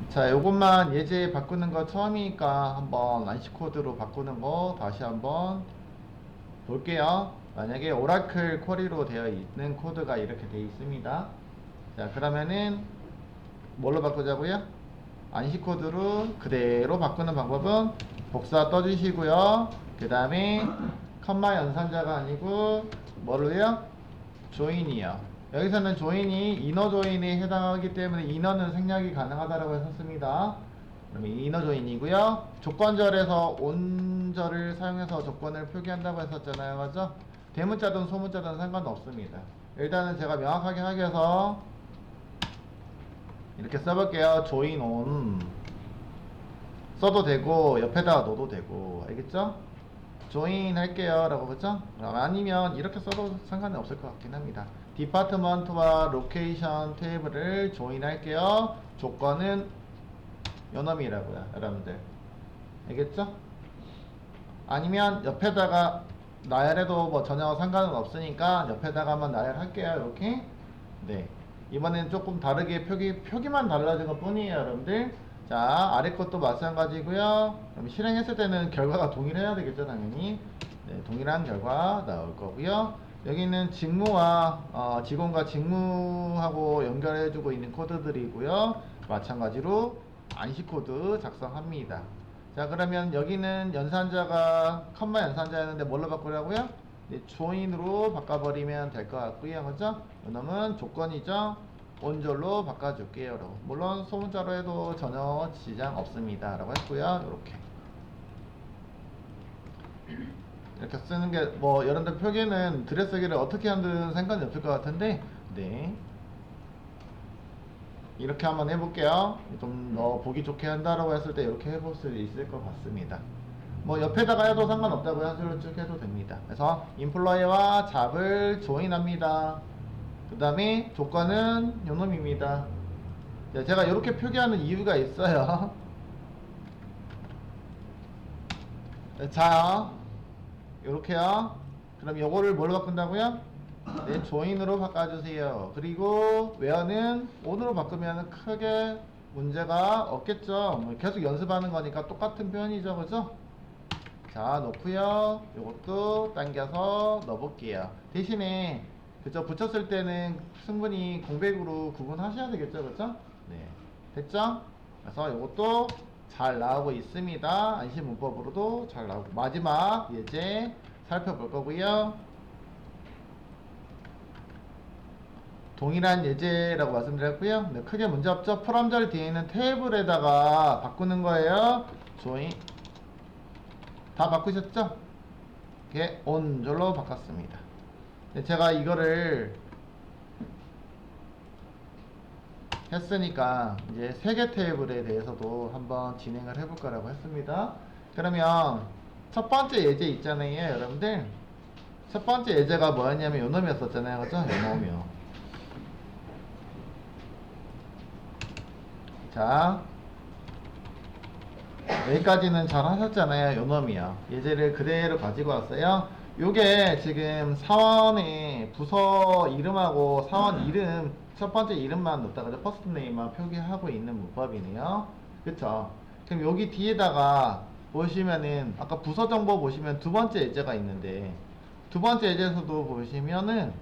자, 요것만 예제 바꾸는 거 처음이니까 한번 안시 코드로 바꾸는 거 다시 한번 볼게요. 만약에 오라클 쿼리로 되어 있는 코드가 이렇게 되어 있습니다. 자, 그러면은 뭘로 바꾸자고요? 안시 코드로 그대로 바꾸는 방법은 복사 떠주시고요. 그 다음에 컴마 연산자가 아니고 뭐로요? 조인이요. 여기서는 조인이 이너 조인에 해당하기 때문에 이너는 생략이 가능하다고 했었습니다. 그러면 이너 조인이고요. 조건절에서 온절을 사용해서 조건을 표기한다고 했었잖아요. 맞죠? 대문자든 소문자든 상관없습니다. 일단은 제가 명확하게 하기 위해서 이렇게 써볼게요. join on 써도 되고 옆에다가 넣어도 되고, 알겠죠? join 할게요 라고, 그죠? 아니면 이렇게 써도 상관이 없을 것 같긴 합니다. 디파트먼트와 로케이션 테이블을 join 할게요. 조건은 요놈이라고요, 여러분들. 알겠죠? 아니면 옆에다가 나열해도 뭐 전혀 상관은 없으니까 옆에다가만 나열할게요. 이렇게. 네. 이번엔 조금 다르게 표기만 달라진 것 뿐이에요, 여러분들. 자, 아래 것도 마찬가지고요. 그럼 실행했을 때는 결과가 동일해야 되겠죠, 당연히. 네, 동일한 결과 나올 거고요. 여기는 직무와 직원과 직무하고 연결해주고 있는 코드들이고요. 마찬가지로 안시 코드 작성합니다. 자, 그러면 여기는 연산자가 컴마 연산자였는데 뭘로 바꾸라고요? 네, 조인으로 바꿔버리면 될 것 같고요. 그죠? 이놈은 조건이죠. 온절로 바꿔줄게요. 라고. 물론 소문자로 해도 전혀 지장 없습니다. 라고 했고요. 이렇게 쓰는 게, 뭐, 여러분들 표기는 드레스기를 어떻게 하든 상관이 없을 것 같은데, 네. 이렇게 한번 해볼게요. 좀 보기 좋게 한다라고 했을 때 이렇게 해볼 수 있을 것 같습니다. 뭐 옆에다가 해도 상관없다고요. 한 줄로 쭉 해도 됩니다. 그래서 인플로이와 잡을 조인합니다. 그 다음에 조건은 요놈입니다. 제가 이렇게 표기하는 이유가 있어요. 자, 요렇게요. 그럼 요거를 뭘로 바꾼다고요? 네, 조인으로 바꿔주세요. 그리고 웨어는 온으로 바꾸면 크게 문제가 없겠죠. 뭐 계속 연습하는 거니까 똑같은 표현이죠. 그죠? 자, 놓고요. 요것도 당겨서 넣어볼게요. 대신에 그죠? 붙였을 때는 충분히 공백으로 구분하셔야 되겠죠. 그죠? 네. 됐죠? 그래서 요것도 잘 나오고 있습니다. 안심 문법으로도 잘 나오고. 마지막 예제 살펴볼 거고요. 동일한 예제라고 말씀드렸고요. 네, 크게 문제 없죠. 프롬절 뒤에 있는 테이블에다가 바꾸는 거예요. 조인 다 바꾸셨죠? 이게 온절로 바꿨습니다. 네, 제가 이거를 했으니까 이제 세 개 테이블에 대해서도 한번 진행을 해볼 거라고 했습니다. 그러면 첫 번째 예제 있잖아요, 여러분들. 첫 번째 예제가 뭐였냐면 요놈이었었잖아요, 그죠? 요놈이요. 자, 여기까지는 잘 하셨잖아요. 요놈이요. 예제를 그대로 가지고 왔어요. 요게 지금 사원의 부서 이름하고 사원 이름 첫 번째 이름만 넣었다가 퍼스트 네임만 표기하고 있는 문법이네요. 그쵸? 그럼 여기 뒤에다가 보시면은 아까 부서 정보 보시면 두 번째 예제가 있는데 두 번째 예제에서도 보시면은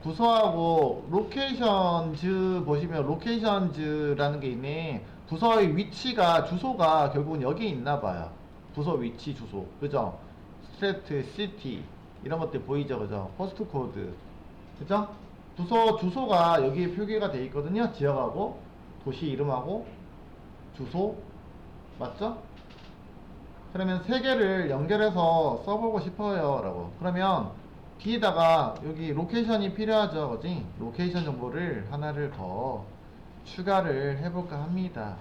부서하고 로케이션즈 보시면 로케이션즈라는 게 있네. 부서의 위치가 주소가 결국은 여기 있나 봐요. 부서 위치 주소. 그죠? 스트레트, 시티 이런 것들 보이죠? 그죠? 포스트 코드. 그죠? 부서 주소가 여기에 표기가 돼 있거든요. 지역하고 도시 이름하고 주소. 맞죠? 그러면 세 개를 연결해서 써보고 싶어요. 라고. 그러면 뒤에다가 여기 로케이션이 필요하죠. 그지? 로케이션 정보를 하나를 더 추가를 해볼까 합니다.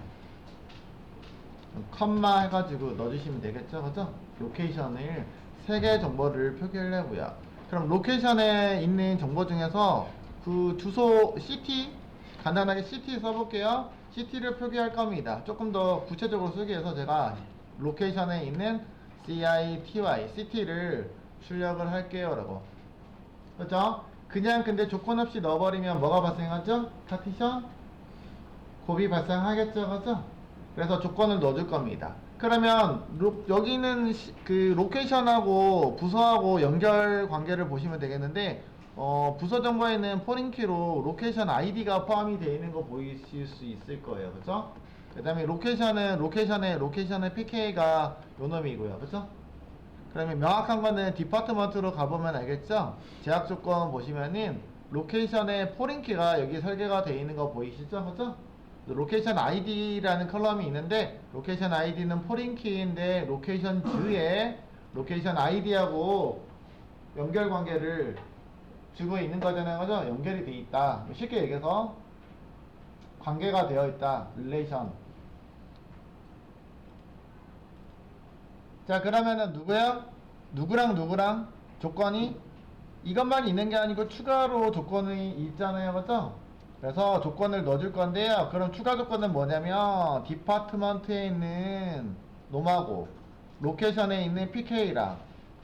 컴마 해가지고 넣어주시면 되겠죠. 그죠? 로케이션을 세 개 정보를 표기하려고요. 그럼 로케이션에 있는 정보 중에서 그 주소 시티 간단하게 시티 써볼게요. 시티를 표기할 겁니다. 조금 더 구체적으로 쓰기 위해서 제가 로케이션에 있는 CITY, city를 출력을 할게요. 라고. 그렇죠? 그냥 근데 조건 없이 넣어버리면 뭐가 발생하죠? 파티션? 곱이 발생하겠죠, 그죠? 그래서 조건을 넣어줄 겁니다. 그러면 여기는 그 로케이션하고 부서하고 연결 관계를 보시면 되겠는데, 부서 정보에는 포린키로 로케이션 아이디가 포함이 되어 있는 거 보이실 수 있을 거예요, 그죠? 그 다음에 로케이션의 PK가 요 놈이고요, 그죠? 그러면 명확한 거는 디파트먼트로 가보면 알겠죠? 제약 조건 보시면은 로케이션의 포린키가 여기 설계가 되어 있는 거 보이시죠? 그죠? 로케이션 아이디라는 컬럼이 있는데 로케이션 아이디는 포린키인데 로케이션 즈에 로케이션 아이디하고 연결 관계를 주고 있는 거잖아요. 그죠? 연결이 돼 있다. 쉽게 얘기해서 관계가 되어 있다. 릴레이션. 자, 그러면은 누구야? 누구랑 조건이 이것만 있는 게 아니고 추가로 조건이 있잖아요. 그죠? 그래서 조건을 넣어줄 건데요. 그럼 추가 조건은 뭐냐면 디파트먼트에 있는 놈하고 로케이션에 있는 PK랑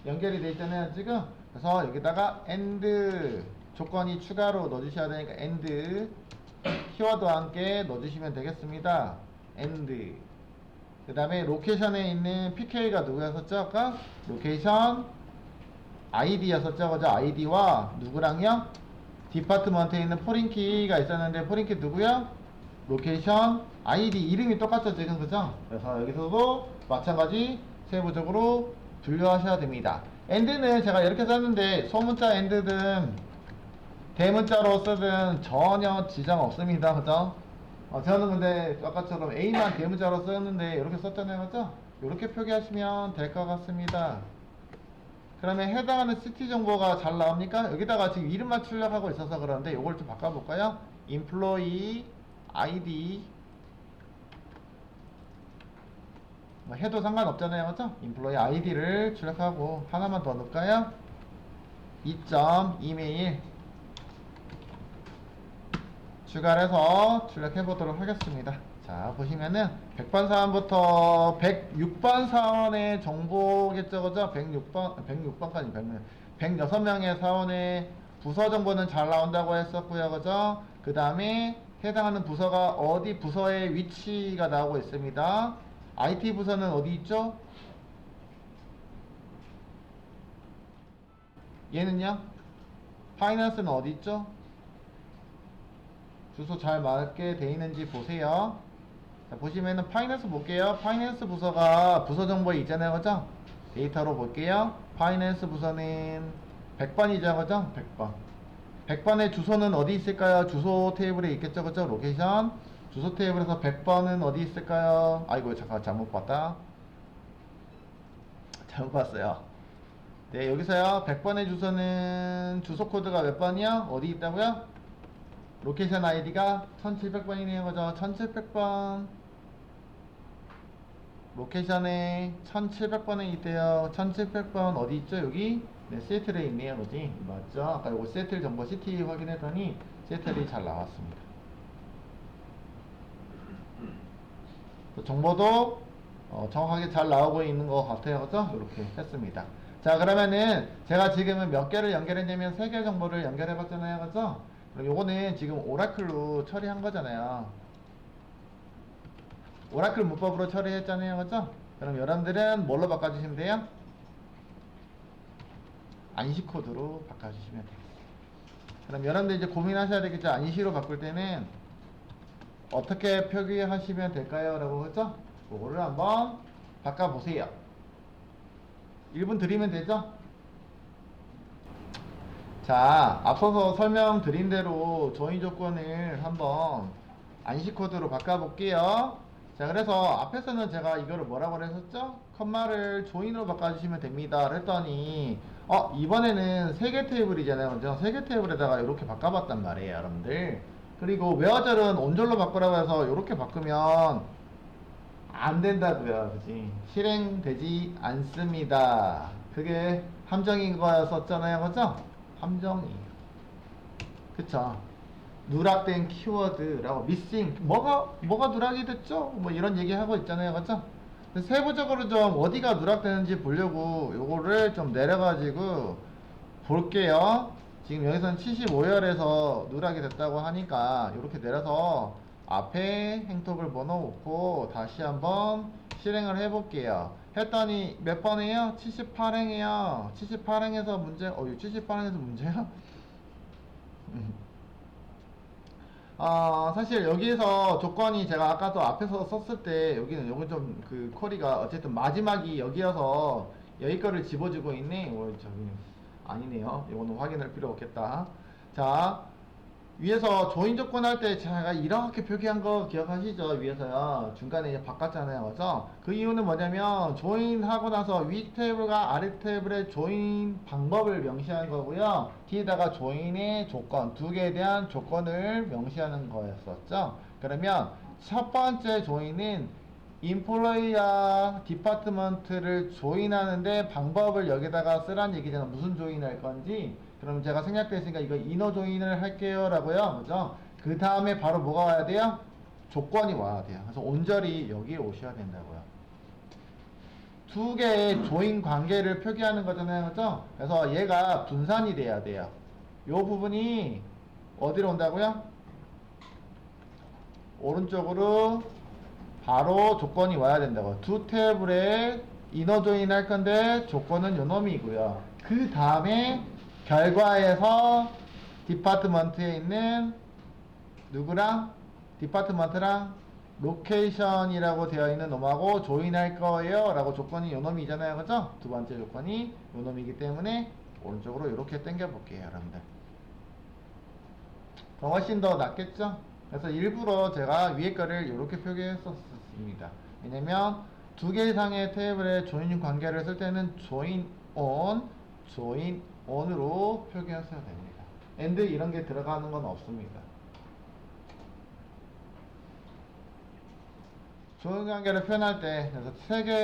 연결이 돼 있잖아요. 지금. 그래서 여기다가 AND 조건이 추가로 넣어주셔야 되니까 AND 키워드와 함께 넣어주시면 되겠습니다. AND 그 다음에 로케이션에 있는 PK가 누구였었죠? 아까? 로케이션 ID였었죠? 그죠? ID와 누구랑요? 디파트먼트에 있는 포린키가 있었는데 포린키 누구야? 로케이션 ID 이름이 똑같죠 지금 그죠? 그래서 여기서도 마찬가지 세부적으로 분류하셔야 됩니다. AND는 제가 이렇게 썼는데 소문자 AND든 대문자로 쓰든 전혀 지장 없습니다. 그죠? 저는 근데 아까처럼 A만 대문자로 썼는데 이렇게 썼잖아요. 그죠? 이렇게 표기하시면 될 것 같습니다. 그러면 해당하는 시티 정보가 잘 나옵니까? 여기다가 지금 이름만 출력하고 있어서 그러는데 이걸 좀 바꿔볼까요? employee ID 뭐 해도 상관없잖아요. 그죠? employee ID를 출력하고 하나만 더 넣을까요? 2점 이메일 추가를 해서 출력해 보도록 하겠습니다. 자, 보시면은 100번 사원부터 106번 사원의 정보겠죠, 그죠? 106번까지 106명의 사원의 부서 정보는 잘 나온다고 했었고요, 그죠? 그 다음에 해당하는 부서가 어디 부서의 위치가 나오고 있습니다. IT 부서는 어디 있죠? 얘는요? 파이낸스는 어디 있죠? 주소 잘 맞게 돼 있는지 보세요. 자, 보시면은 파이낸스 볼게요. 파이낸스 부서가 부서 정보에 있잖아요. 그죠? 데이터로 볼게요. 파이낸스 부서는 100번이죠. 그죠? 100번. 100번의 주소는 어디 있을까요? 주소 테이블에 있겠죠. 그죠? 로케이션. 주소 테이블에서 100번은 어디 있을까요? 아이고, 잠깐 잘못 봤다. 잘못 봤어요. 네, 여기서요. 100번의 주소는 주소 코드가 몇 번이요? 어디 있다고요? 로케이션 아이디가 1700번이네요. 그죠? 1700번. 로케이션에 1700번에 있대요. 1700번 어디 있죠? 여기? 네, 시애틀에 있네요. 그지? 맞죠? 아까 요거 시애틀 정보 시티 확인했더니 시애틀이 잘 나왔습니다. 정보도 정확하게 잘 나오고 있는 것 같아요. 그죠? 이렇게 했습니다. 자, 그러면은 제가 지금은 몇 개를 연결했냐면 3개 정보를 연결해 봤잖아요. 그죠? 그럼 요거는 지금 오라클로 처리한 거잖아요. 오라클 문법으로 처리했잖아요. 그죠? 그럼 여러분들은 뭘로 바꿔주시면 돼요? 안시 코드로 바꿔주시면 되겠습니다. 그럼 여러분들 이제 고민하셔야 되겠죠? 안시로 바꿀 때는 어떻게 표기하시면 될까요? 라고 그죠? 그거를 한번 바꿔보세요. 1분 드리면 되죠? 자, 앞서서 설명드린 대로 조인 조건을 한번 안시 코드로 바꿔볼게요. 자, 그래서 앞에서는 제가 이거를 뭐라고 했었죠? 컴마를 조인으로 바꿔주시면 됩니다. 그랬더니 이번에는 3개 테이블이잖아요. 먼저 3개 테이블에다가 이렇게 바꿔봤단 말이에요, 여러분들. 그리고 웨어절은 온졸로 바꾸라고 해서 이렇게 바꾸면 안 된다고요. 그지? 실행되지 않습니다. 그게 함정인 거였었잖아요. 그죠? 함정이에요. 그쵸? 누락된 키워드라고 missing 뭐가 누락이 됐죠? 뭐 이런 얘기 하고 있잖아요. 그죠? 세부적으로 좀 어디가 누락되는지 보려고 요거를 좀 내려가지고 볼게요. 지금 여기서는 75열에서 누락이 됐다고 하니까 이렇게 내려서 앞에 행톱을 넣어놓고 다시 한번 실행을 해볼게요. 했더니 몇 번이에요? 78행이에요. 78행에서 문제, 78행에서 문제야? 사실 여기에서 조건이 제가 아까도 앞에서 썼을 때 여기는 요거 좀 그 쿼리가 어쨌든 마지막이 여기여서 여기 거를 집어주고 있네. 저기 아니네요. 이거는 확인할 필요 없겠다. 자, 위에서 조인 조건 할 때 제가 이렇게 표기한 거 기억하시죠? 위에서요. 중간에 이제 바꿨잖아요. 그죠? 그 이유는 뭐냐면 조인 하고 나서 위 테이블과 아래 테이블의 조인 방법을 명시한 거고요. 뒤에다가 조인의 조건, 두 개에 대한 조건을 명시하는 거였었죠. 그러면 첫 번째 조인은 인플로이와 디파트먼트를 조인하는데 방법을 여기다가 쓰란 얘기잖아. 무슨 조인할 건지. 그럼 제가 생략됐으니까 이거 이너 조인을 할게요 라고요. 그죠? 그 다음에 바로 뭐가 와야 돼요? 조건이 와야 돼요. 그래서 온전히 여기에 오셔야 된다고요. 두 개의 조인 관계를 표기하는 거잖아요. 그죠? 그래서 얘가 분산이 돼야 돼요. 요 부분이 어디로 온다고요? 오른쪽으로 바로 조건이 와야 된다고. 두 테이블에 이너 조인 할 건데 조건은 요 놈이고요. 그 다음에 결과에서 디파트먼트에 있는 누구랑 디파트먼트랑 로케이션이라고 되어 있는 놈하고 조인할 거예요 라고 조건이 요 놈이잖아요. 그죠? 두 번째 조건이 요 놈이기 때문에 오른쪽으로 이렇게 당겨 볼게요 여러분들. 훨씬 더 낫겠죠? 그래서 일부러 제가 위에 거를 이렇게 표기했었습니다. 왜냐면 두 개 이상의 테이블에 조인 관계를 쓸 때는 조인 on으로 표기하셔야 됩니다. and 이런 게 들어가는 건 없습니다. 조인 관계를 표현할 때, 그래서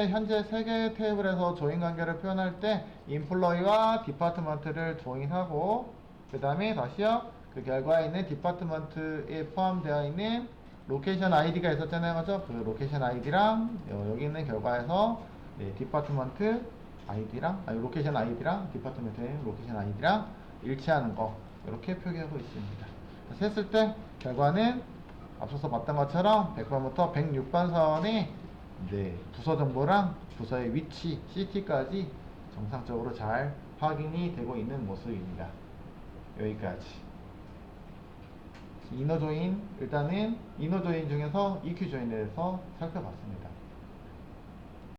현재 세 개의 테이블에서 조인 관계를 표현할 때, employee와 디파트먼트를 조인하고, 그 다음에 다시요, 그 결과에 있는 디파트먼트에 포함되어 있는 로케이션 아이디가 있었잖아요. 그죠? 그 로케이션 아이디랑, 여기 있는 결과에서, 네, 디파트먼트 아이디랑, 로케이션 아이디랑, 디파트먼트의 로케이션 아이디랑 일치하는 거, 이렇게 표기하고 있습니다. 그래서 했을 때, 결과는 앞서서 봤던 것처럼 100번부터 106번 선에 네, 부서 정보랑 부서의 위치, CT까지 정상적으로 잘 확인이 되고 있는 모습입니다. 여기까지. 이너 조인, 일단은 이너 조인 중에서 EQ 조인에 대해서 살펴봤습니다.